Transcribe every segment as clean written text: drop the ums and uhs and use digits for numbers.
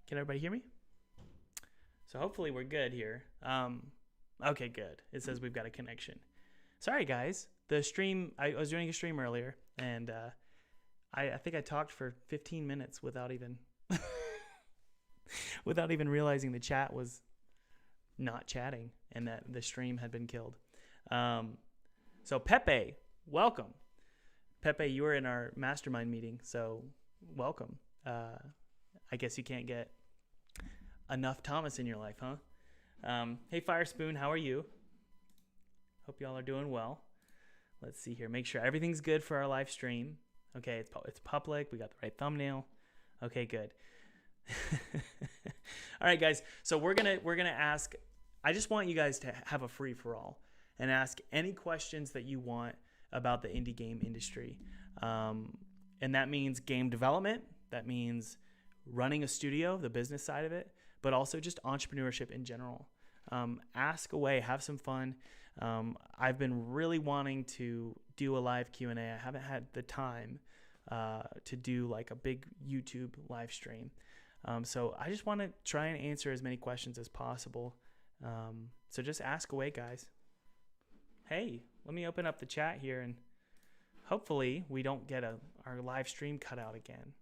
Can everybody hear me? So hopefully we're good here. Okay, good. It says we've got a connection. Sorry, guys. The stream, I was doing a stream earlier, and I think I talked for 15 minutes without even without even realizing the chat was not chatting and that the stream had been killed. So Pepe, welcome. Pepe, you were in our mastermind meeting, so welcome. I guess you can't get enough Thomas in your life, huh? Hey, Fire Spoon, how are you? Hope y'all are doing well. Let's see here. Make sure everything's good for our live stream. Okay, it's public. We got the right thumbnail. Okay, good. All right, guys. So we're gonna ask. I just want you guys to have a free for all and ask any questions that you want about the indie game industry, and that means game development. That means running a studio, the business side of it, but also just entrepreneurship in general. Ask away, have some fun. I've been really wanting to do a live Q&A. I haven't had the time to do like a big YouTube live stream. So I just want to try and answer as many questions as possible. So just ask away, guys. Hey, let me open up the chat here, and hopefully we don't get our live stream cut out again.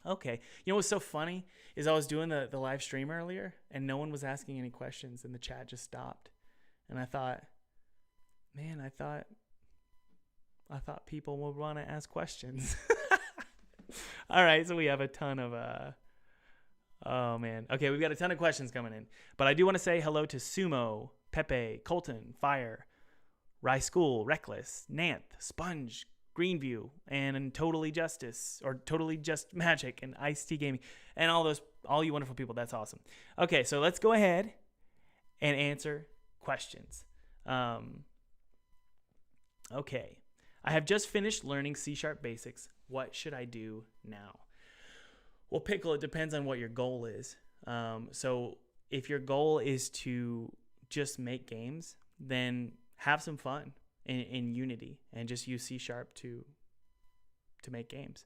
Okay. You know what's so funny is I was doing the live stream earlier, and no one was asking any questions, and the chat just stopped. And I thought, man, I thought people would want to ask questions. All right, so we have a ton of oh man. Okay, we've got a ton of questions coming in. But I do want to say hello to Sumo, Pepe, Colton, Fire, Rye School, Reckless, Nanth, Sponge, Greenview, and Totally Justice, or Totally Just Magic, and Ice-T Gaming, and all you wonderful people. That's awesome. Okay, so let's go ahead and answer questions. Okay. I have just finished learning C# basics. What should I do now? Well, Pickle, it depends on what your goal is. So if your goal is to just make games, then have some fun in Unity and just use C# to make games.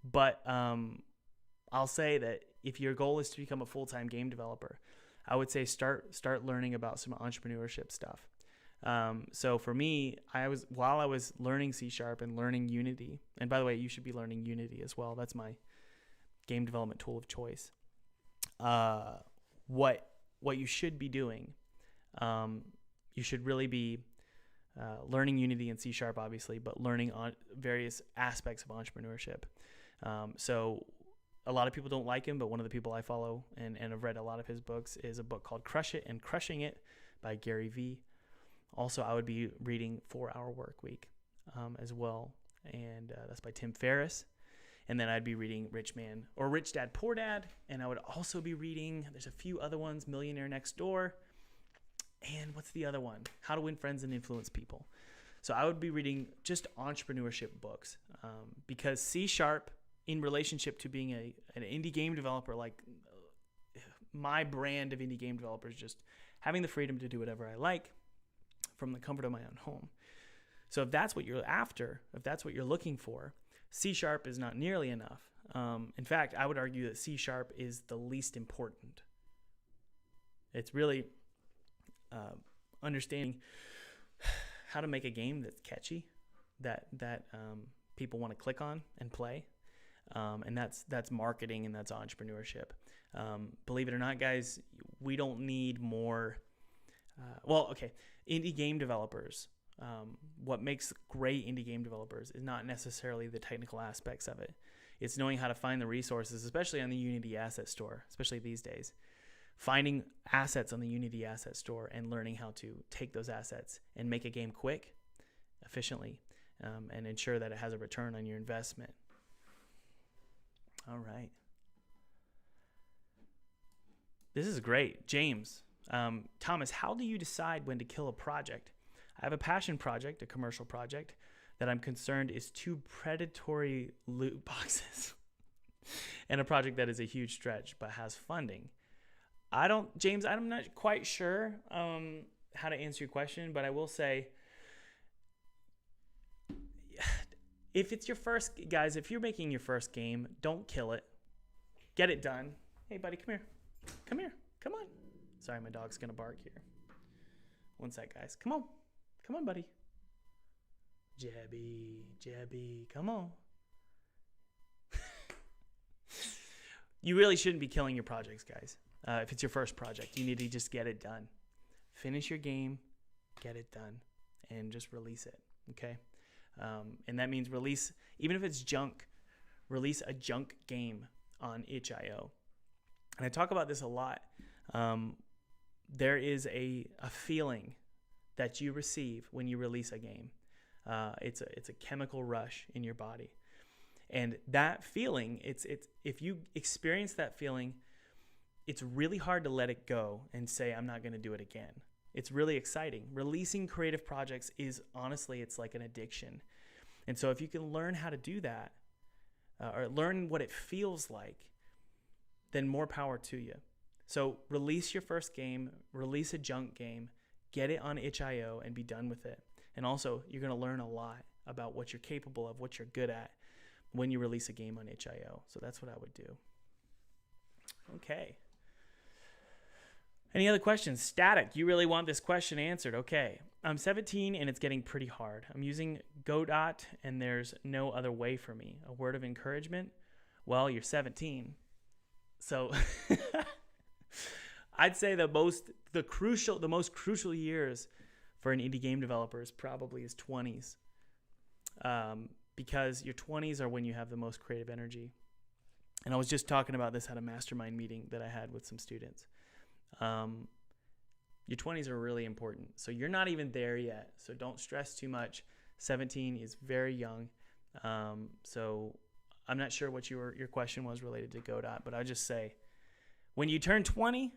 But I'll say that if your goal is to become a full-time game developer, I would say start learning about some entrepreneurship stuff. So for me, while I was learning C# and learning Unity, and by the way, you should be learning Unity as well. That's my game development tool of choice. What you should be doing, you should really be learning Unity and C#, obviously, but learning on various aspects of entrepreneurship. So a lot of people don't like him, but one of the people I follow and have read a lot of his books is a book called Crush It and Crushing It by Gary Vee. Also, I would be reading 4-Hour Workweek as well, and that's by Tim Ferriss. And then I'd be reading Rich Dad, Poor Dad, and I would also be reading, there's a few other ones, Millionaire Next Door, and what's the other one? How to Win Friends and Influence People. So I would be reading just entrepreneurship books because C# in relationship to being an indie game developer, like my brand of indie game developers, just having the freedom to do whatever I like from the comfort of my own home. So if that's what you're after, if that's what you're looking for, C# is not nearly enough. In fact, I would argue that C# is the least important. It's really understanding how to make a game that's catchy, that people want to click on and play, and that's marketing and that's entrepreneurship. Believe it or not, guys, we don't need more. Indie game developers. What makes great indie game developers is not necessarily the technical aspects of it. It's knowing how to find the resources, especially on the Unity Asset Store, especially these days. Finding assets on the Unity Asset Store and learning how to take those assets and make a game quick, efficiently, and ensure that it has a return on your investment. All right. This is great. James, Thomas, how do you decide when to kill a project? I have a passion project, a commercial project, that I'm concerned is too predatory loot boxes, and a project that is a huge stretch but has funding. James, I'm not quite sure how to answer your question, but I will say, if it's your first, guys, if you're making your first game, don't kill it. Get it done. Hey, buddy, come here. Come here. Come on. Sorry, my dog's going to bark here. One sec, guys. Come on. Come on, buddy. Jebby, come on. You really shouldn't be killing your projects, guys. If it's your first project, you need to just get it done. Finish your game, get it done, and just release it, okay? And that means release, even if it's junk, release a junk game on itch.io. And I talk about this a lot. There is a feeling that you receive when you release a game. It's a chemical rush in your body. And that feeling, it's if you experience that feeling, it's really hard to let it go and say, I'm not going to do it again. It's really exciting. Releasing creative projects is, honestly, it's like an addiction. And so if you can learn how to do that, or learn what it feels like, then more power to you. So release your first game, release a junk game, get it on itch.io and be done with it. And also, you're going to learn a lot about what you're capable of, what you're good at when you release a game on itch.io. So that's what I would do. Okay. Any other questions? Static, you really want this question answered. Okay. I'm 17 and it's getting pretty hard. I'm using Godot and there's no other way for me. A word of encouragement? Well, you're 17. So I'd say the most crucial years for an indie game developer is probably his 20s. Because your 20s are when you have the most creative energy. And I was just talking about this at a mastermind meeting that I had with some students. Your 20s are really important. So you're not even there yet. So don't stress too much. 17 is very young. So I'm not sure what your question was related to Godot, but I'll just say, when you turn 20,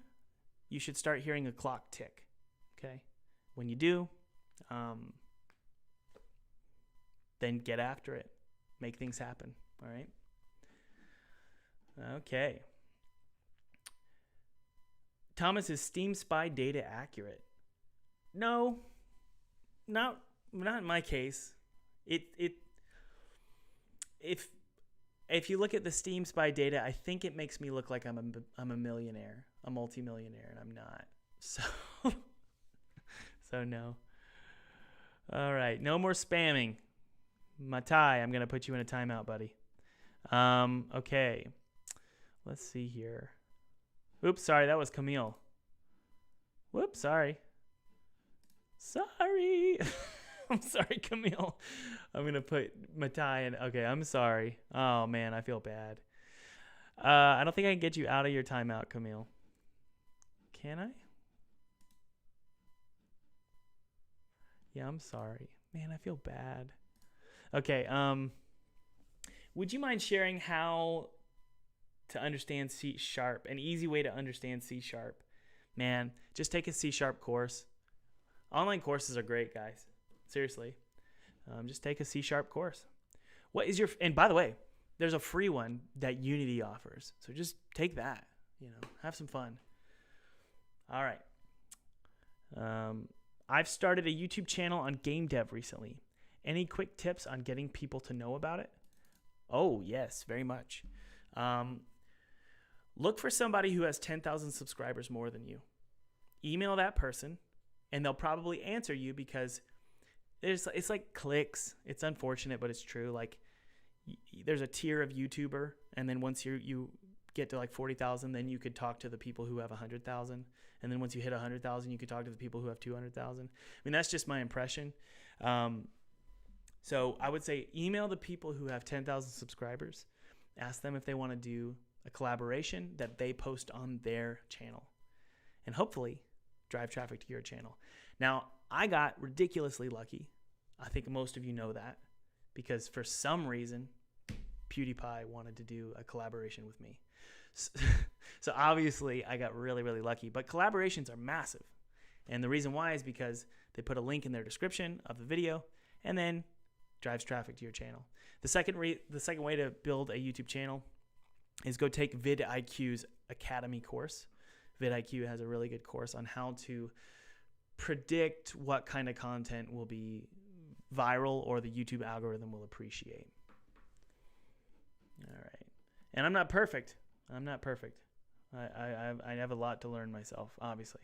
you should start hearing a clock tick. Okay? When you do, then get after it. Make things happen. All right? Okay. Thomas, is Steam Spy data accurate? No. Not in my case. If you look at the Steam Spy data, I think it makes me look like I'm a millionaire, a multimillionaire, and I'm not. So no. All right, no more spamming. Matai, I'm going to put you in a timeout, buddy. Okay. Let's see here. Oops, sorry, that was Camille. Whoops, sorry. I'm sorry, Camille. I'm going to put Matai in. Okay, I'm sorry. Oh, man, I feel bad. I don't think I can get you out of your timeout, Camille. Can I? Yeah, I'm sorry. Man, I feel bad. Okay, would you mind sharing how to understand C#, an easy way to understand C#? Man, just take a C# course. Online courses are great, guys. Seriously. Just take a C# course. And by the way, there's a free one that Unity offers. So just take that, have some fun. All right. I've started a YouTube channel on Gamedev recently. Any quick tips on getting people to know about it? Oh, yes, very much. Look for somebody who has 10,000 subscribers more than you. Email that person, and they'll probably answer you because it's like clicks. It's unfortunate, but it's true. Like, there's a tier of YouTuber, and then once you get to like 40,000, then you could talk to the people who have 100,000. And then once you hit 100,000, you could talk to the people who have 200,000. I mean, that's just my impression. So I would say email the people who have 10,000 subscribers. Ask them if they want to do a collaboration that they post on their channel. And hopefully drive traffic to your channel. Now, I got ridiculously lucky. I think most of you know that. Because for some reason, PewDiePie wanted to do a collaboration with me. So obviously, I got really, really lucky. But collaborations are massive. And the reason why is because they put a link in their description of the video and then drives traffic to your channel. The second way to build a YouTube channel is go take vidIQ's Academy course. vidIQ has a really good course on how to predict what kind of content will be viral or the YouTube algorithm will appreciate. All right. And I'm not perfect. I have a lot to learn myself, obviously.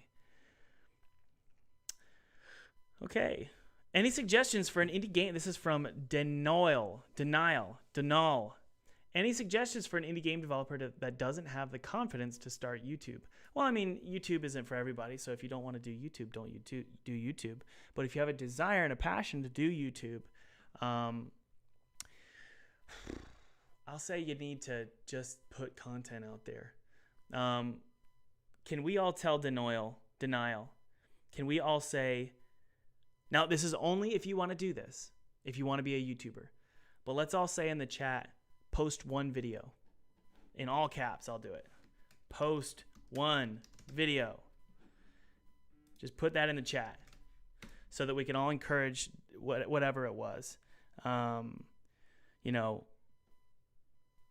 Okay. Any suggestions for an indie game? This is from Denial. Any suggestions for an indie game developer that doesn't have the confidence to start YouTube? Well, I mean, YouTube isn't for everybody, so if you don't want to do YouTube, don't do YouTube. But if you have a desire and a passion to do YouTube, I'll say you need to just put content out there. Can we all tell Denial? Can we all say, now this is only if you want to do this, if you want to be a YouTuber, but let's all say in the chat, post one video. In all caps, I'll do it. Post one video. Just put that in the chat so that we can all encourage whatever it was. You know,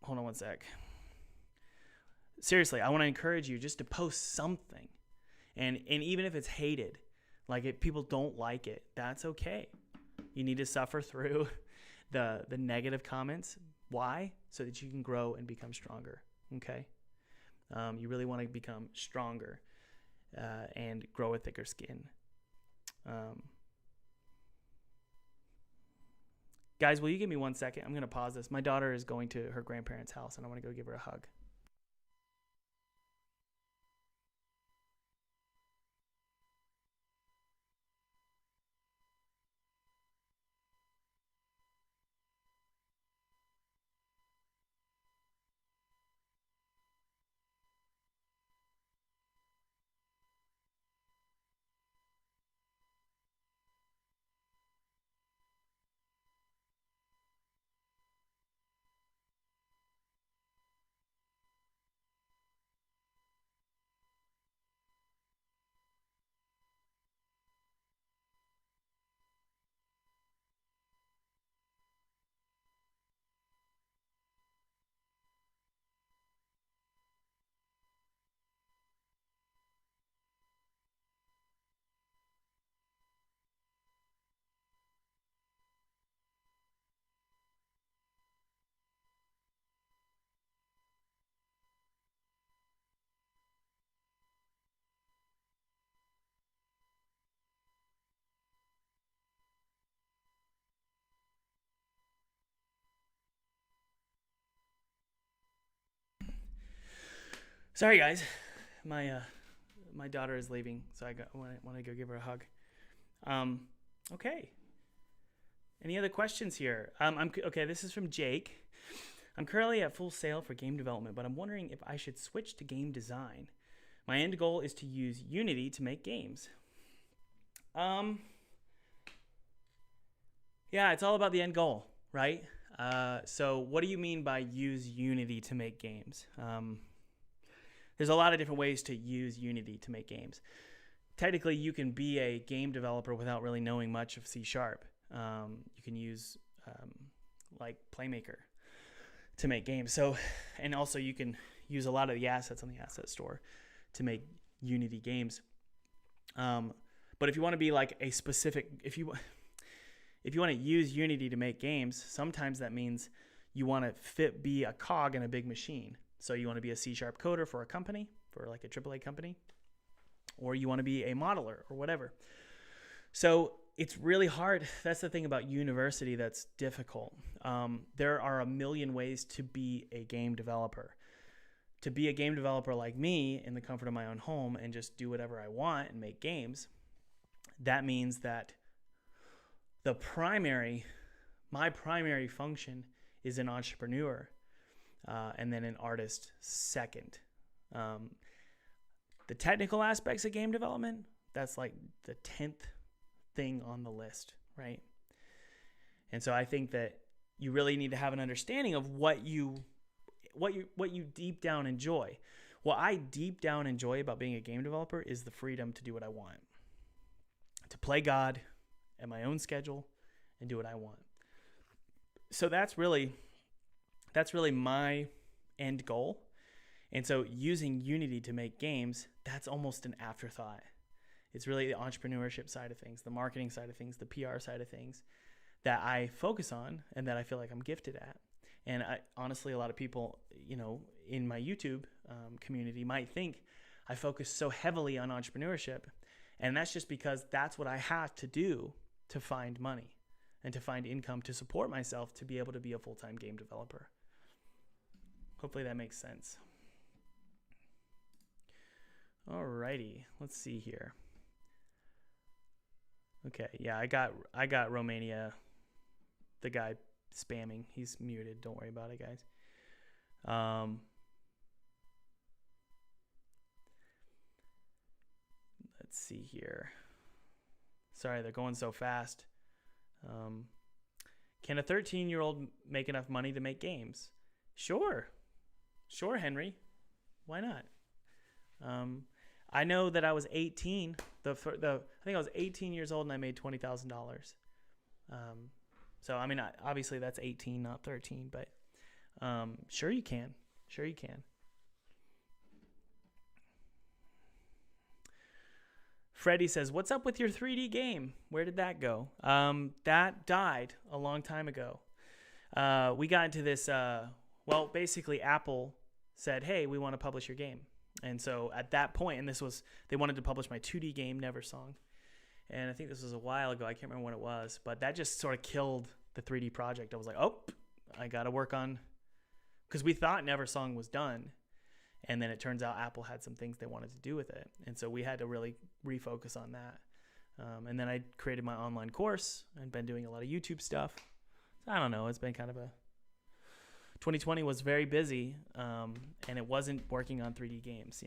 hold on one sec. Seriously, I want to encourage you just to post something. And even if it's hated, like if people don't like it, that's okay. You need to suffer through the negative comments. Why? So that you can grow and become stronger. Okay? You really want to become stronger and grow a thicker skin. Guys, will you give me 1 second? I'm going to pause this. My daughter is going to her grandparents' house, and I want to go give her a hug. Sorry, guys. My daughter is leaving, so I want to go give her a hug. Okay. Any other questions here? Okay. This is from Jake. I'm currently at full sail for game development, but I'm wondering if I should switch to game design. My end goal is to use Unity to make games. Yeah, it's all about the end goal, right? So what do you mean by use Unity to make games? There's a lot of different ways to use Unity to make games. Technically, you can be a game developer without really knowing much of C#. You can use like Playmaker to make games. So, and also you can use a lot of the assets on the asset store to make Unity games. But if you want to be like a specific, if you want to use Unity to make games, sometimes that means you want to be a cog in a big machine. So you want to be a C# coder for a company, for like a AAA company, or you want to be a modeler or whatever. So it's really hard. That's the thing about university that's difficult. There are a million ways to be a game developer. To be a game developer like me in the comfort of my own home and just do whatever I want and make games, that means that my primary function is an entrepreneur. And then an artist second. The technical aspects of game development, that's like the 10th thing on the list, right? And so I think that you really need to have an understanding of what you deep down enjoy. What I deep down enjoy about being a game developer is the freedom to do what I want. To play God at my own schedule and do what I want. So that's really my end goal. And so using Unity to make games, that's almost an afterthought. It's really the entrepreneurship side of things, the marketing side of things, the PR side of things that I focus on and that I feel like I'm gifted at. And honestly, a lot of people, in my YouTube community might think I focus so heavily on entrepreneurship. And that's just because that's what I have to do to find money and to find income to support myself to be able to be a full-time game developer. Hopefully that makes sense. Alrighty, let's see here. Okay, yeah, I got Romania, the guy spamming. He's muted. Don't worry about it, guys. Let's see here. Sorry, they're going so fast. Can a 13-year-old make enough money to make games? Sure, Henry. Why not? I know that I was 18. I think I was 18 years old and I made $20,000. So I mean, obviously that's 18, not 13, but sure you can. Freddie says, "What's up with your 3D game? Where did that go?" That died a long time ago. We got into this. Well, basically, Apple said, "Hey, we want to publish your game." And so at that point, and they wanted to publish my 2D game, Neversong. And I think this was a while ago. I can't remember when it was, but that just sort of killed the 3D project. I was like, oh, I got to work on, because we thought Neversong was done. And then it turns out Apple had some things they wanted to do with it. And so we had to really refocus on that. And then I created my online course and been doing a lot of YouTube stuff. So I don't know. It's been kind of 2020 was very busy, and it wasn't working on 3D games,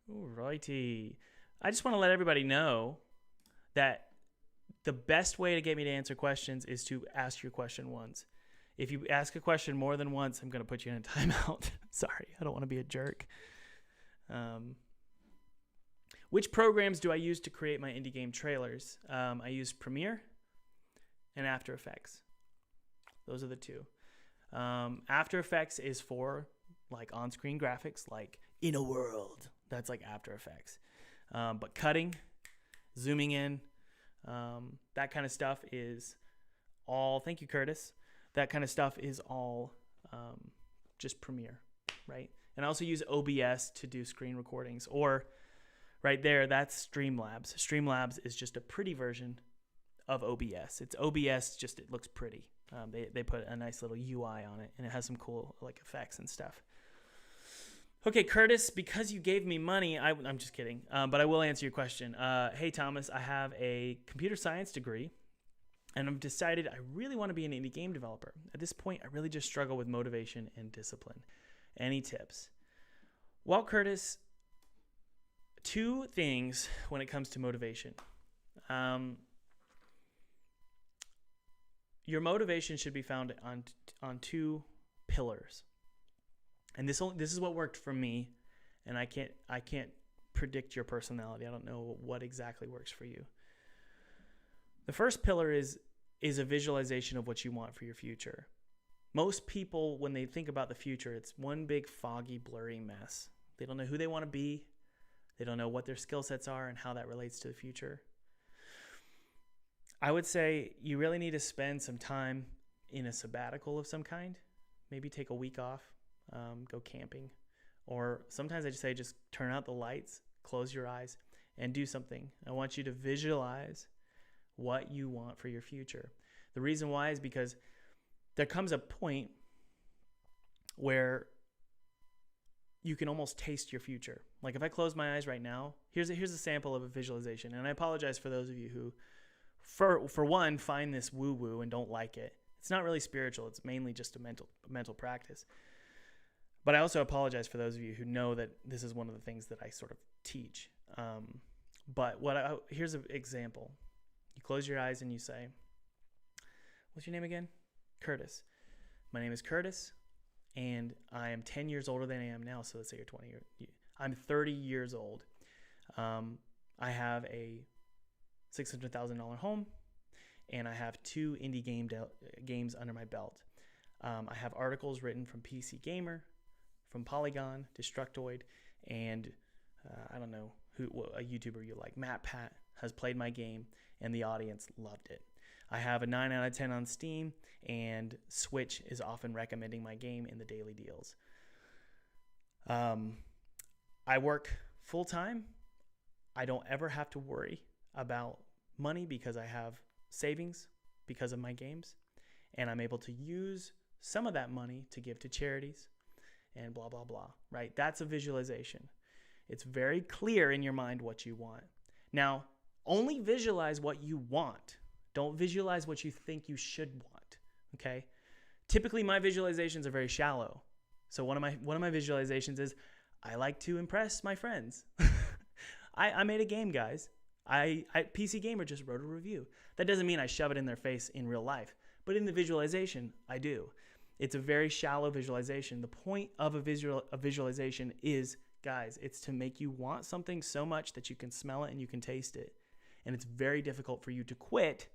Alrighty. I just want to let everybody know that the best way to get me to answer questions is to ask your question once. If you ask a question more than once, I'm going to put you in a timeout. Sorry, I don't want to be a jerk. Which programs do I use to create my indie game trailers? I use Premiere and After Effects. Those are the two. After Effects is for like on-screen graphics, like in a world. That's like After Effects. But cutting, zooming in, that kind of stuff is all, thank you, Curtis. That kind of stuff is all just Premiere, right? And I also use OBS to do screen recordings. Or right there, that's Streamlabs. Streamlabs is just a pretty version of OBS. It's OBS, just it looks pretty. They put a nice little UI on it, and it has some cool like effects and stuff. Okay, Curtis, because you gave me money, I'm just kidding, but I will answer your question. Hey, Thomas, I have a computer science degree, and I've decided I really want to be an indie game developer. At this point, I really just struggle with motivation and discipline. Any tips? Well, Curtis, two things when it comes to motivation. Your motivation should be found on two pillars. And this is what worked for me, and I can't predict your personality. I don't know what exactly works for you. The first pillar is a visualization of what you want for your future. Most people, when they think about the future, it's one big foggy, blurry mess. They don't know who they want to be. They don't know what their skill sets are and how that relates to the future. I would say you really need to spend some time in a sabbatical of some kind. Maybe take a week off, go camping. Or sometimes I just say just turn out the lights, close your eyes, and do something. I want you to visualize what you want for your future. The reason why is because there comes a point where you can almost taste your future. Like if I close my eyes right now, here's a sample of a visualization. And I apologize for those of you who, for one, find this woo-woo and don't like it. It's not really spiritual. It's mainly just a mental practice. But I also apologize for those of you who know that this is one of the things that I sort of teach. But here's an example. You close your eyes and you say, what's your name again? Curtis. My name is Curtis, and I am 10 years older than I am now, so let's say you're 20 years. I'm 30 years old. I have a $600,000 home, and I have 2 indie games under my belt. I have articles written from PC Gamer, from Polygon, Destructoid, and I don't know a YouTuber you like, MatPat, has played my game, and the audience loved it. I have a 9 out of 10 on Steam, and Switch is often recommending my game in the daily deals. I work full time. I don't ever have to worry about money because I have savings because of my games, and I'm able to use some of that money to give to charities and blah, blah, blah, right? That's a visualization. It's very clear in your mind what you want. Now, only visualize what you want. Don't visualize what you think you should want, okay? Typically, my visualizations are very shallow. So one of my visualizations is, I like to impress my friends. I made a game, guys. PC Gamer just wrote a review. That doesn't mean I shove it in their face in real life, but in the visualization, I do. It's a very shallow visualization. The point of a visualization is, guys, it's to make you want something so much that you can smell it and you can taste it. And it's very difficult for you to quit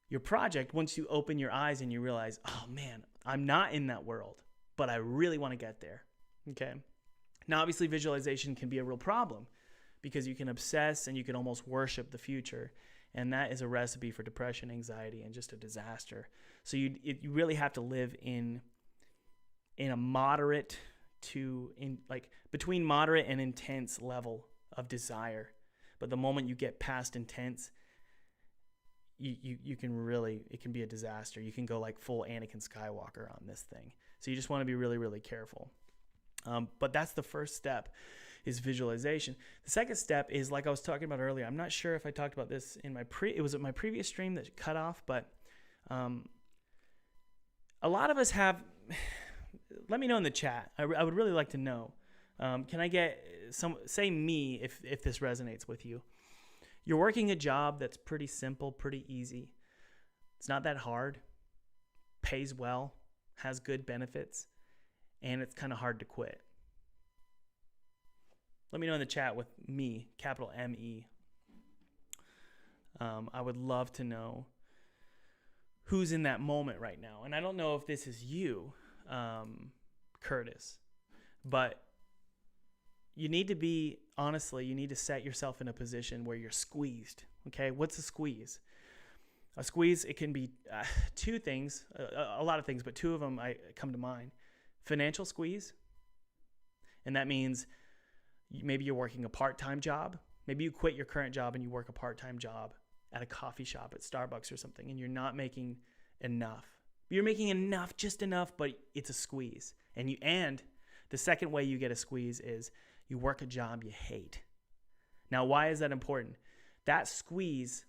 your project once you open your eyes and you realize, oh man, I'm not in that world, but I really want to get there. Okay. Now, obviously, visualization can be a real problem because you can obsess and you can almost worship the future. And that is a recipe for depression, anxiety, and just a disaster. So you really have to live in a moderate to between moderate and intense level of desire. But the moment you get past intense, you can really, it can be a disaster. You can go like full Anakin Skywalker on this thing. So you just want to be really, really careful. But that's the first step, is visualization. The second step is, like I was talking about earlier, I'm not sure if I talked about this in it was at my previous stream that cut off, but a lot of us have, let me know in the chat. I would really like to know. Can I get say me if this resonates with you? You're working a job that's pretty simple, pretty easy. It's not that hard, pays well, has good benefits, and it's kind of hard to quit. Let me know in the chat with me, capital M-E. I would love to know who's in that moment right now. And I don't know if this is you, Curtis, but you need to be, honestly, you need to set yourself in a position where you're squeezed. Okay, what's a squeeze? A squeeze, it can be two things, a lot of things, but two of them come to mind. Financial squeeze, and that means maybe you're working a part-time job. Maybe you quit your current job and you work a part-time job at a coffee shop at Starbucks or something, and you're not making enough. You're making enough, just enough, but it's a squeeze. And the second way you get a squeeze is you work a job you hate. Now, why is that important? That squeeze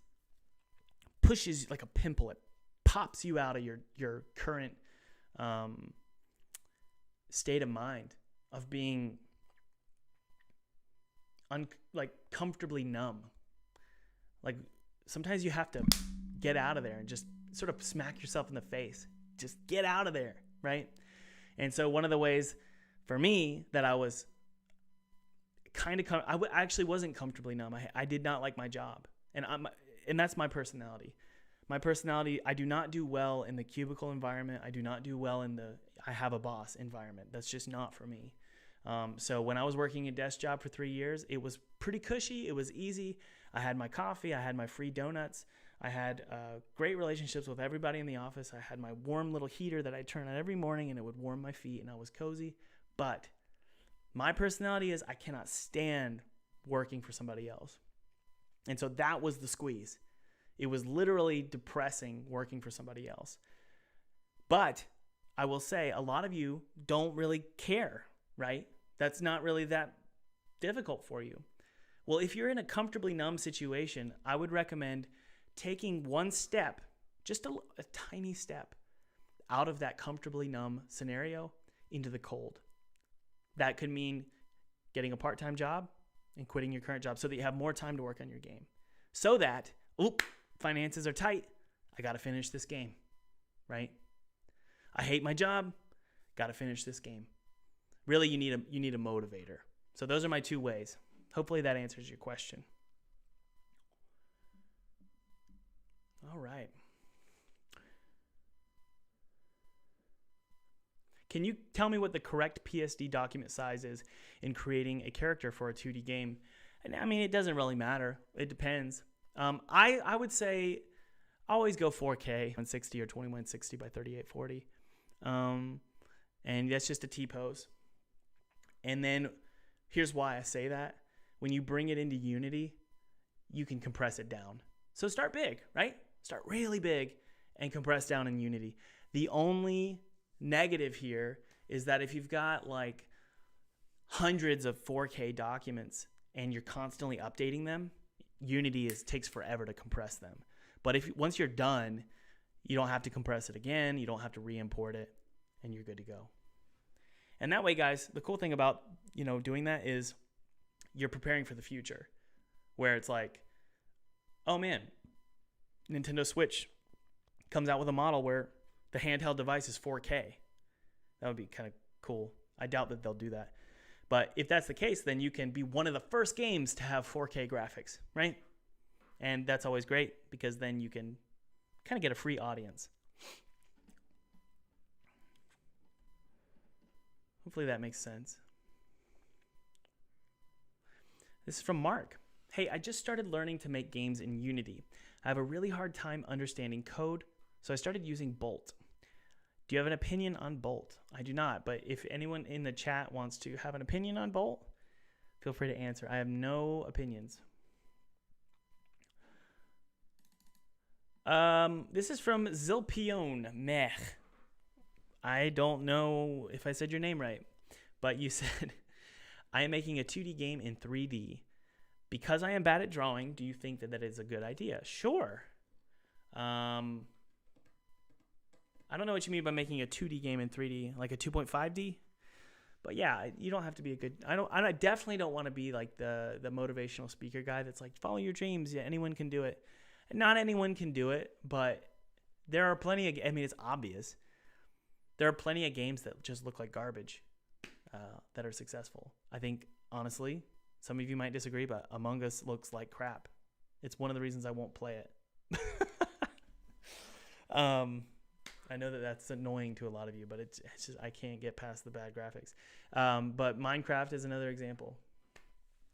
pushes like a pimple. It pops you out of your current state of mind of being comfortably numb. Like, sometimes you have to get out of there and just sort of smack yourself in the face. Just get out of there, right? And so one of the ways for me that I was I actually wasn't comfortably numb. I did not like my job. And that's my personality. My personality, I do not do well in the cubicle environment. I do not do well in the I have a boss environment. That's just not for me. So when I was working a desk job for 3 years, it was pretty cushy. It was easy. I had my coffee. I had my free donuts. I had great relationships with everybody in the office. I had my warm little heater that I turn on every morning, and it would warm my feet, and I was cozy. But my personality is I cannot stand working for somebody else. And so that was the squeeze. It was literally depressing working for somebody else. But I will say a lot of you don't really care, right? That's not really that difficult for you. Well, if you're in a comfortably numb situation, I would recommend taking one step, just a tiny step, out of that comfortably numb scenario into the cold. That could mean getting a part-time job and quitting your current job so that you have more time to work on your game. So that, finances are tight, I got to finish this game, right? I hate my job, got to finish this game. Really, you need a motivator. So those are my two ways. Hopefully that answers your question. All right. Can you tell me what the correct PSD document size is in creating a character for a 2D game? And I mean, it doesn't really matter. It depends. I would say always go 4K 160 or 2160 by 3840. And that's just a T-pose. And then here's why I say that. When you bring it into Unity, you can compress it down. So start big, right? Start really big and compress down in Unity. The only negative here is that if you've got like hundreds of 4K documents and you're constantly updating them, Unity takes forever to compress them. But once you're done, you don't have to compress it again, you don't have to re-import it, and you're good to go. And that way, guys, the cool thing about, doing that is you're preparing for the future, where it's like, oh man, Nintendo Switch comes out with a model where the handheld device is 4K. That would be kind of cool. I doubt that they'll do that. But if that's the case, then you can be one of the first games to have 4K graphics, right? And that's always great because then you can kind of get a free audience. Hopefully that makes sense. This is from Mark. Hey, I just started learning to make games in Unity. I have a really hard time understanding code, so I started using Bolt. Do you have an opinion on Bolt? I do not, but if anyone in the chat wants to have an opinion on Bolt, feel free to answer. I have no opinions. This is from Zilpion Mech. I don't know if I said your name right, but you said, I am making a 2D game in 3D. Because I am bad at drawing, do you think that is a good idea? Sure. I don't know what you mean by making a 2D game in 3D, like a 2.5D. But yeah, you don't have to be a good. I definitely don't want to be like the motivational speaker guy that's like, follow your dreams. Yeah, anyone can do it. Not anyone can do it, but there are plenty of. I mean, it's obvious. There are plenty of games that just look like garbage that are successful. I think honestly, some of you might disagree, but Among Us looks like crap. It's one of the reasons I won't play it. I know that that's annoying to a lot of you, but it's just I can't get past the bad graphics. But Minecraft is another example.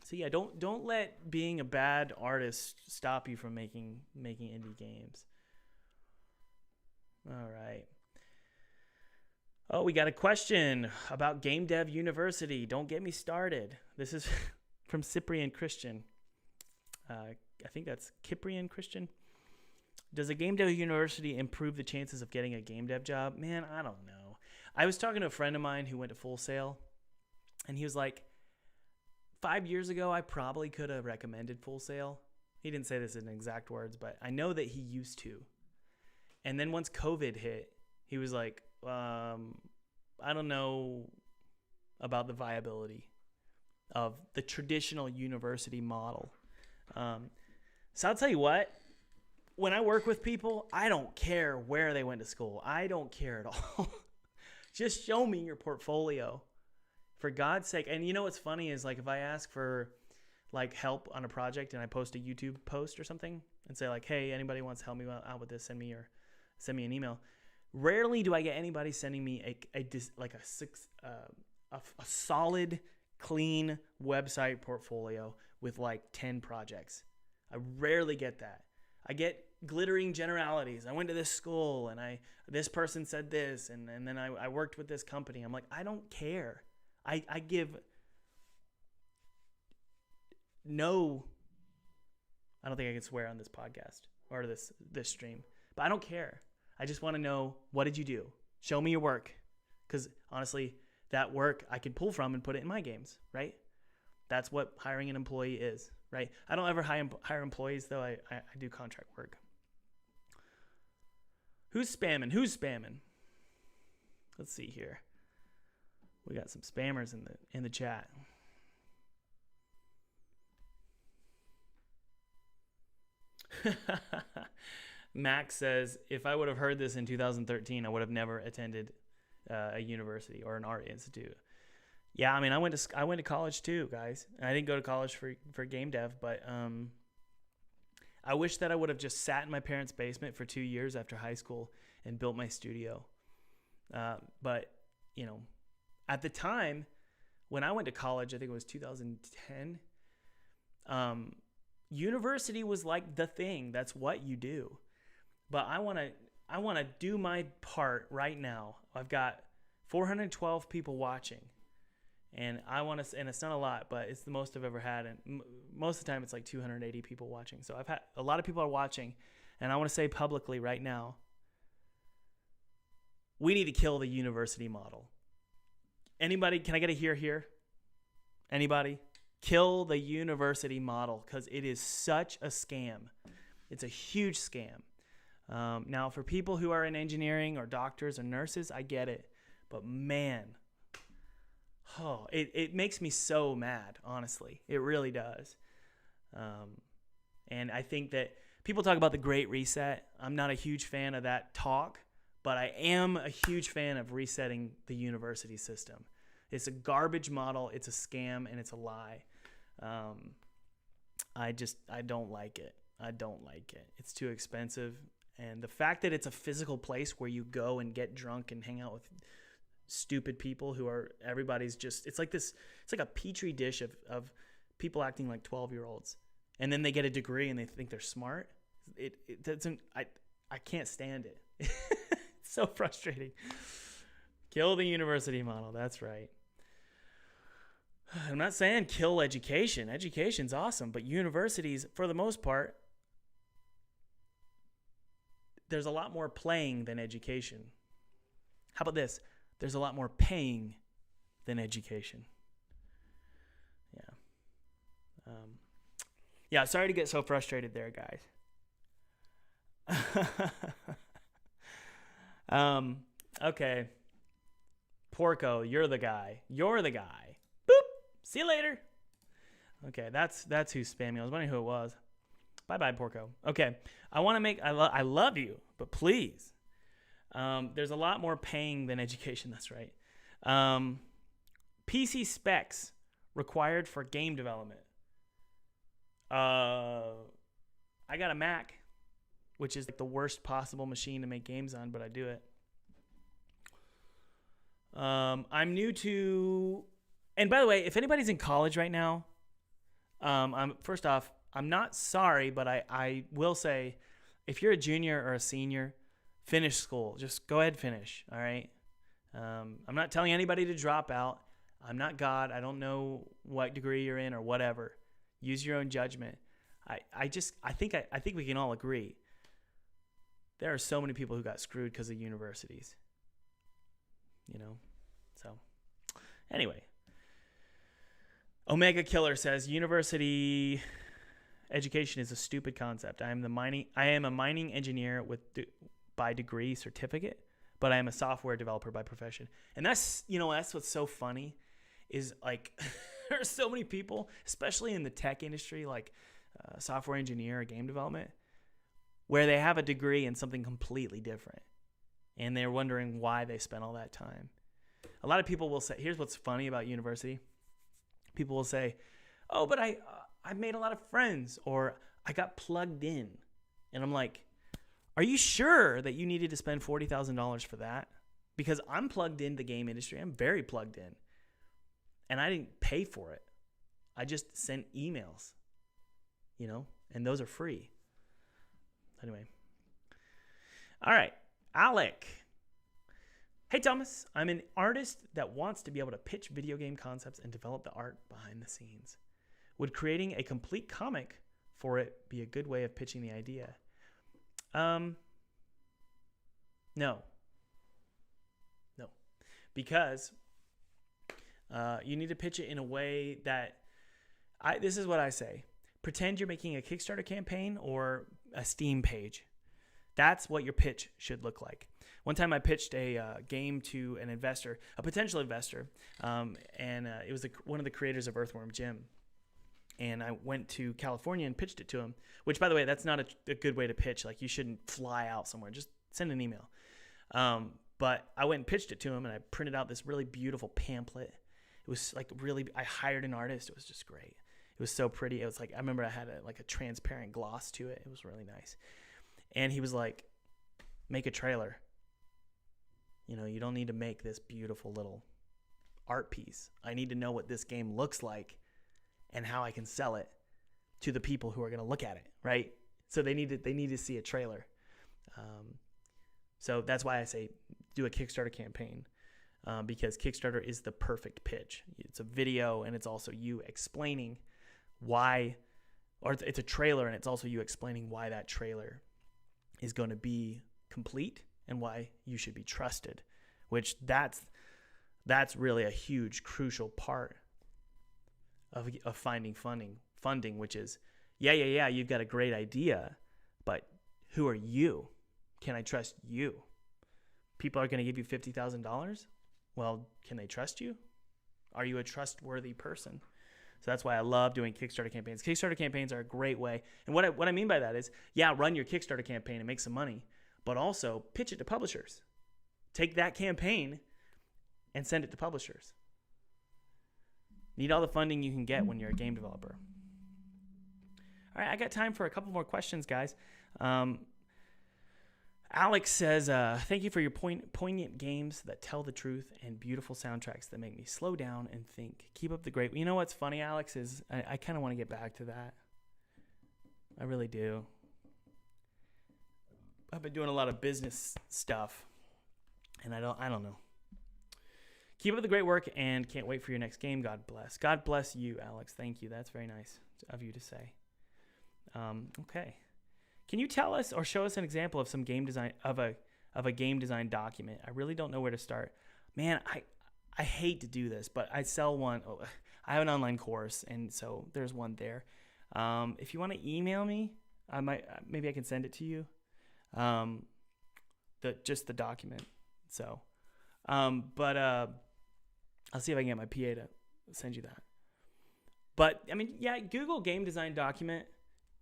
So yeah, don't let being a bad artist stop you from making indie games. All right. Oh, we got a question about Gamedev University. Don't get me started. This is from Cyprian Christian. I think that's Cyprian Christian. Does a game dev university improve the chances of getting a game dev job? Man, I don't know. I was talking to a friend of mine who went to Full Sail, and he was like, 5 years ago, I probably could have recommended Full Sail. He didn't say this in exact words, but I know that he used to. And then once COVID hit, he was like, I don't know about the viability of the traditional university model. So I'll tell you what. When I work with people, I don't care where they went to school. I don't care at all. Just show me your portfolio, for God's sake. And you know what's funny is, like, if I ask for like help on a project and I post a YouTube post or something and say like, hey, anybody wants to help me out with this, send me an email. Rarely do I get anybody sending me a solid, clean website portfolio with like 10 projects. I rarely get that. I get glittering generalities. I went to this school and this person said this and then I worked with this company. I'm like, I don't care. I give no, I don't think I can swear on this podcast or this stream, but I don't care. I just want to know, what did you do? Show me your work. Because honestly, that work I could pull from and put it in my games, right? That's what hiring an employee is, right? I don't ever hire employees, though. I do contract work. Who's spamming? Let's see here. We got some spammers in the chat. Max says, if I would have heard this in 2013, I would have never attended a university or an art institute. Yeah, I mean, I went to college too, guys. I didn't go to college for game dev, but I wish that I would have just sat in my parents' basement for 2 years after high school and built my studio. But you know, at the time when I went to college, I think it was 2010. University was like the thing. That's what you do. But I want to do my part right now. I've got 412 people watching. And and it's not a lot, but it's the most I've ever had. And most of the time it's like 280 people watching. So I've had a lot of people are watching. And I want to say publicly right now, we need to kill the university model. Anybody, can I get a hear here? Anybody? Kill the university model, because it is such a scam. It's a huge scam. Now, for people who are in engineering or doctors or nurses, I get it. But man, it makes me so mad, honestly. It really does. And I think that people talk about the Great Reset. I'm not a huge fan of that talk, but I am a huge fan of resetting the university system. It's a garbage model, it's a scam, and it's a lie. I don't like it. I don't like it. It's too expensive. And the fact that it's a physical place where you go and get drunk and hang out with stupid people who are, everybody's just, it's like a petri dish of people acting like 12-year-olds. And then they get a degree and they think they're smart. It doesn't, I can't stand it. It's so frustrating. Kill the university model. That's right. I'm not saying kill education. Education's awesome, but universities, for the most part, there's a lot more playing than education. How about this? There's a lot more paying than education. Yeah. Yeah, sorry to get so frustrated there, guys. Okay. Porco, you're the guy. You're the guy. Boop. See you later. Okay, that's who's spamming. I was wondering who it was. Bye-bye, Porco. Okay, I want to make, I love you, but please. There's a lot more paying than education, that's right. PC specs required for game development. I got a Mac, which is like the worst possible machine to make games on, but I do it. I'm new to, and by the way, if anybody's in college right now, first off, I'm not sorry, but I will say, if you're a junior or a senior, finish school. Just go ahead and finish, all right? I'm not telling anybody to drop out. I'm not God. I don't know what degree you're in or whatever. Use your own judgment. I think we can all agree. There are so many people who got screwed because of universities. You know? So, anyway. Omega Killer says, university education is a stupid concept. I am a mining engineer by degree certificate, but I am a software developer by profession. And that's what's so funny is like there are so many people, especially in the tech industry, like software engineer or game development, where they have a degree in something completely different. And they're wondering why they spent all that time. A lot of people will say, here's what's funny about university. People will say, oh, but I made a lot of friends, or I got plugged in. And I'm like, are you sure that you needed to spend $40,000 for that? Because I'm plugged into the game industry. I'm very plugged in. And I didn't pay for it. I just sent emails, and those are free. Anyway. All right. Alec. Hey, Thomas. I'm an artist that wants to be able to pitch video game concepts and develop the art behind the scenes. Would creating a complete comic for it be a good way of pitching the idea? No. Because you need to pitch it in a way that this is what I say. Pretend you're making a Kickstarter campaign or a Steam page. That's what your pitch should look like. One time I pitched a game to an investor, a potential investor, and it was one of the creators of Earthworm Jim. And I went to California and pitched it to him, which, by the way, that's not a good way to pitch. Like, you shouldn't fly out somewhere. Just send an email. But I went and pitched it to him, and I printed out this really beautiful pamphlet. It was like I hired an artist. It was just great. It was so pretty. It was like, I remember I had a transparent gloss to it. It was really nice. And he was like, make a trailer. You don't need to make this beautiful little art piece. I need to know what this game looks like and how I can sell it to the people who are going to look at it, right? So they need to see a trailer. So that's why I say do a Kickstarter campaign, because Kickstarter is the perfect pitch. It's a video, and it's also you explaining why, or it's a trailer, and it's also you explaining why that trailer is going to be complete and why you should be trusted, which that's really a huge, crucial part of finding funding, which is, yeah, you've got a great idea, but who are you? Can I trust you? People are going to give you $50,000. Well, can they trust you? Are you a trustworthy person? So that's why I love doing Kickstarter campaigns. Kickstarter campaigns are a great way. And what I mean by that is, yeah, run your Kickstarter campaign and make some money, but also pitch it to publishers. Take that campaign and send it to publishers. Need all the funding you can get when you're a game developer. All right, I got time for a couple more questions, guys. Alex says, thank you for your poignant games that tell the truth and beautiful soundtracks that make me slow down and think. Keep up the great... You know what's funny, Alex, is I kind of want to get back to that. I really do. I've been doing a lot of business stuff, and I don't know. Keep up the great work, and can't wait for your next game. God bless. God bless you, Alex. Thank you. That's very nice of you to say. Okay. Can you tell us or show us an example of some game design of a game design document? I really don't know where to start. Man, I hate to do this, but I sell one. Oh, I have an online course, and so there's one there. If you want to email me, maybe I can send it to you. Just the document. So, but I'll see if I can get my PA to send you that. But I mean, yeah, Google game design document.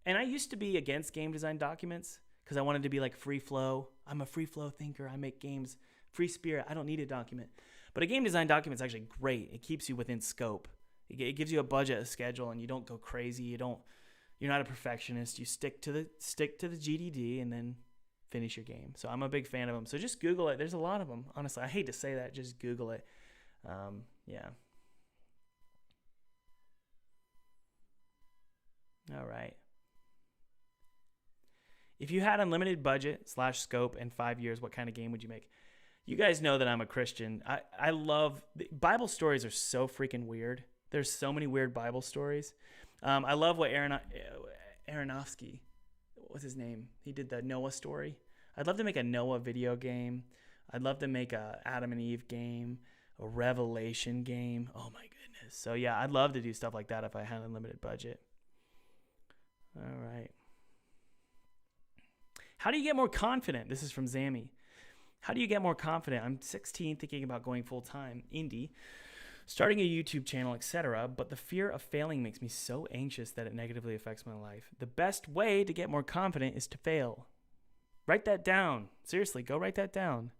And I used to be against game design documents because I wanted to be like free flow. I'm a free flow thinker. I make games, free spirit. I don't need a document. But a game design document is actually great. It keeps you within scope. It gives you a budget, a schedule, and you don't go crazy. You're not a perfectionist. You stick to the GDD and then finish your game. So I'm a big fan of them. So just Google it. There's a lot of them. Honestly, I hate to say that. Just Google it. Yeah. All right. If you had unlimited budget / scope and 5 years, what kind of game would you make? You guys know that I'm a Christian. I love Bible stories are so freaking weird. There's so many weird Bible stories. I love what Aronofsky, what's his name? He did the Noah story. I'd love to make a Noah video game. I'd love to make a Adam and Eve game, a Revelation game. Oh my goodness. So yeah, I'd love to do stuff like that if I had unlimited budget. All right. How do you get more confident? This is from Zammy. How do you get more confident? I'm 16, thinking about going full-time indie, starting a YouTube channel, etc., but the fear of failing makes me so anxious that it negatively affects my life. The best way to get more confident is to fail. Write that down. Seriously, go write that down.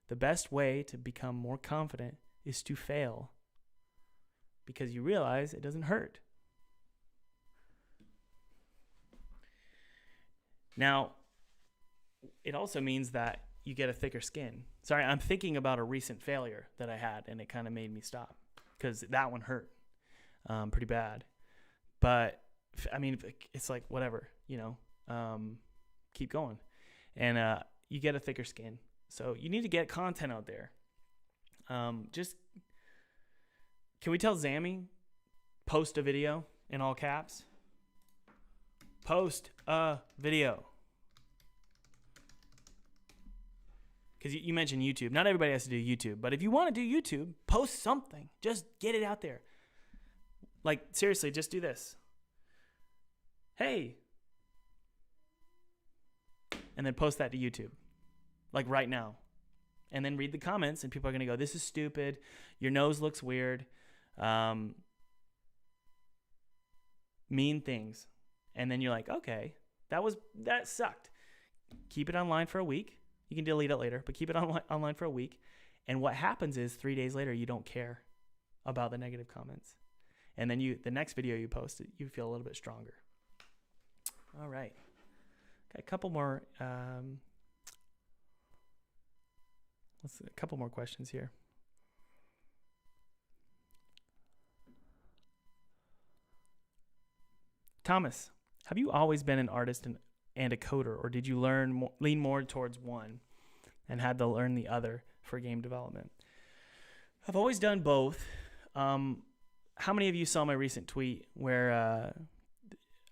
The best way to become more confident is to fail, because you realize it doesn't hurt. Now, it also means that you get a thicker skin. Sorry, I'm thinking about a recent failure that I had, and it kind of made me stop because that one hurt pretty bad. But, I mean, it's like whatever, keep going. And you get a thicker skin. So you need to get content out there. Can we tell Zammy, post a video in all caps? Post a video. Because you mentioned YouTube. Not everybody has to do YouTube. But if you want to do YouTube, post something. Just get it out there. Like, seriously, just do this. Hey. And then post that to YouTube. Like right now. And then read the comments, and people are going to go, this is stupid. Your nose looks weird. Mean things. And then you're like, okay, that sucked. Keep it online for a week. You can delete it later, but keep it online for a week. And what happens is 3 days later, you don't care about the negative comments. And then the next video you post, you feel a little bit stronger. All right. Got a couple more. A couple more questions here. Thomas, have you always been an artist and a coder, or did you lean more towards one and had to learn the other for game development? I've always done both. How many of you saw my recent tweet where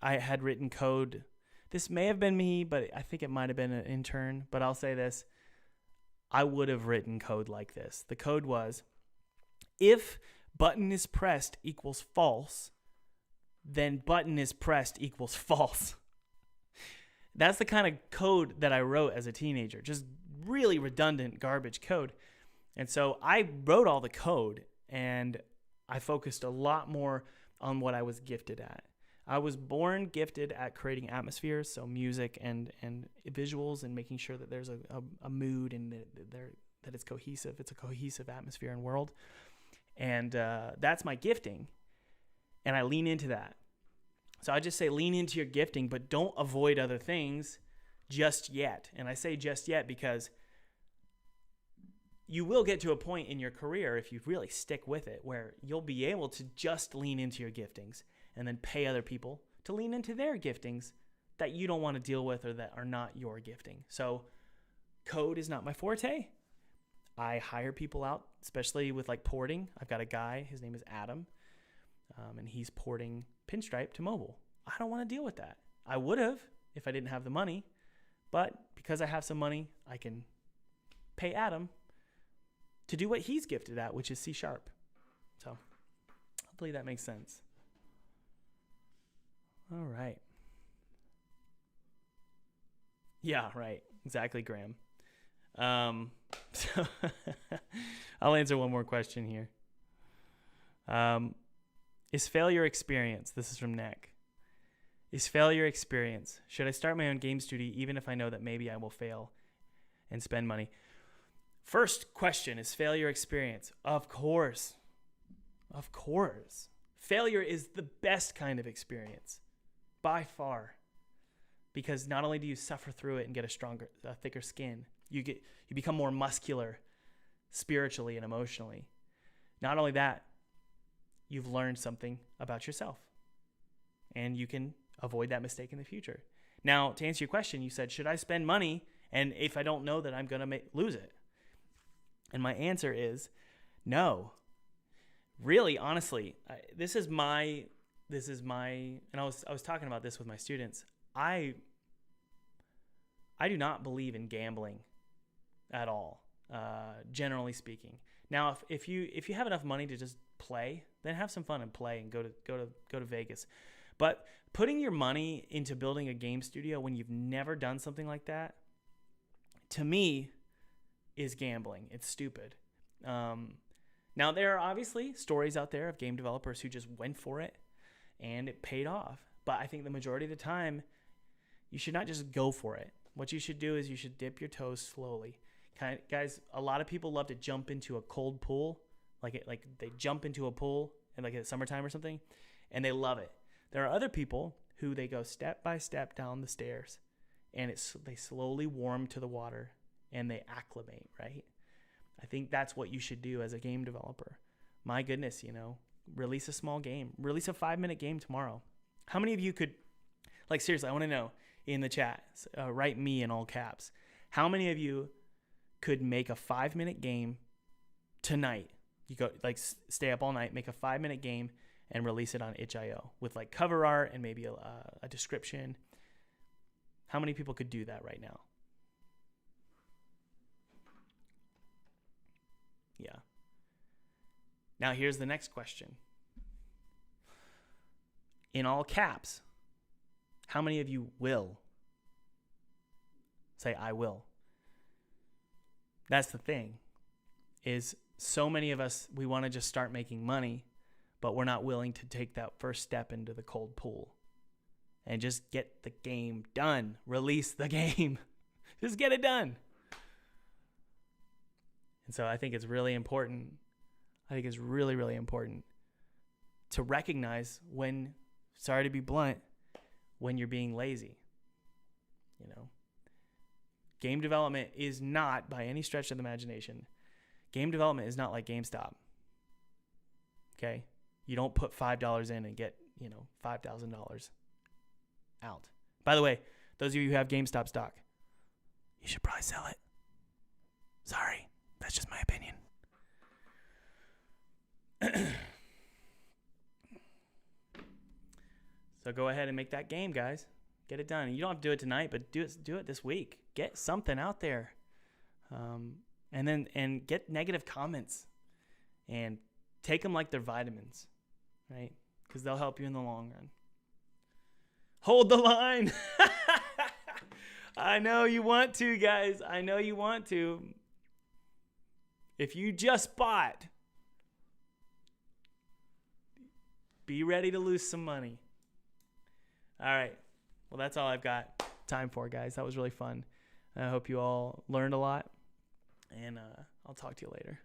I had written code? This may have been me, but I think it might have been an intern. But I'll say this. I would have written code like this. The code was, if button is pressed equals false, then button is pressed equals false. That's the kind of code that I wrote as a teenager. Just really redundant garbage code. And so I wrote all the code, and I focused a lot more on what I was gifted at. I was born gifted at creating atmospheres, so music and visuals, and making sure that there's a mood and that it's cohesive. It's a cohesive atmosphere and world. And that's my gifting, and I lean into that. So I just say lean into your gifting, but don't avoid other things just yet. And I say just yet because you will get to a point in your career, if you really stick with it, where you'll be able to just lean into your giftings and then pay other people to lean into their giftings that you don't want to deal with or that are not your gifting. So code is not my forte. I hire people out, especially with like porting. I've got a guy, his name is Adam, and he's porting Pinstripe to mobile. I don't want to deal with that. I would have if I didn't have the money, but because I have some money, I can pay Adam to do what he's gifted at, which is C#. So hopefully that makes sense. All right. Yeah, right. Exactly, Graham. So I'll answer one more question here. Is failure experience? This is from Nick. Is failure experience? Should I start my own game studio even if I know that maybe I will fail and spend money? First question, is failure experience? Of course. Of course. Failure is the best kind of experience by far, because not only do you suffer through it and get a thicker skin, you become more muscular spiritually and emotionally. Not only that, you've learned something about yourself, and you can avoid that mistake in the future. Now, to answer your question, you said, should I spend money and if I don't know that I'm going to lose it? And my answer is no. Really, honestly, this is my, and I was talking about this with my students. I do not believe in gambling at all, generally speaking. Now, if you have enough money to just play, then have some fun and play and go to Vegas. But putting your money into building a game studio when you've never done something like that, to me, is gambling. It's stupid. Now, there are obviously stories out there of game developers who just went for it and it paid off. But I think the majority of the time, you should not just go for it. What you should do is you should dip your toes slowly. Guys, a lot of people love to jump into a cold pool, like they jump into a pool in like summertime or something, and they love it. There are other people who they go step by step down the stairs, and they slowly warm to the water and they acclimate, right? I think that's what you should do as a game developer. My goodness, release a small game. Release a 5-minute game tomorrow. How many of you could, like seriously, I want to know in the chat, write me in all caps. How many of you could make a 5-minute game tonight? You go stay up all night, make a 5-minute game and release it on itch.io with like cover art and maybe a description. How many people could do that right now? Yeah. Now here's the next question. In all caps, how many of you will say, I will? That's the thing, is so many of us, we want to just start making money, but we're not willing to take that first step into the cold pool and just get the game done. Release the game. Just get it done. And so I think it's really important. I think it's really, really important to recognize when, sorry to be blunt, when you're being lazy. Game development is not, by any stretch of the imagination, game development is not like GameStop. Okay? You don't put $5 in and get, $5,000 out. By the way, Those of you who have GameStop stock, you should probably sell it. Sorry, that's just my opinion. So go ahead and make that game, guys. Get it done. You don't have to do it tonight, but do it this week. Get something out there, and get negative comments, and take them like they're vitamins, right? Because they'll help you in the long run. Hold the line. I know you want to, guys. I know you want to. If you just bought, be ready to lose some money. All right. Well, that's all I've got time for, guys. That was really fun. I hope you all learned a lot, and I'll talk to you later.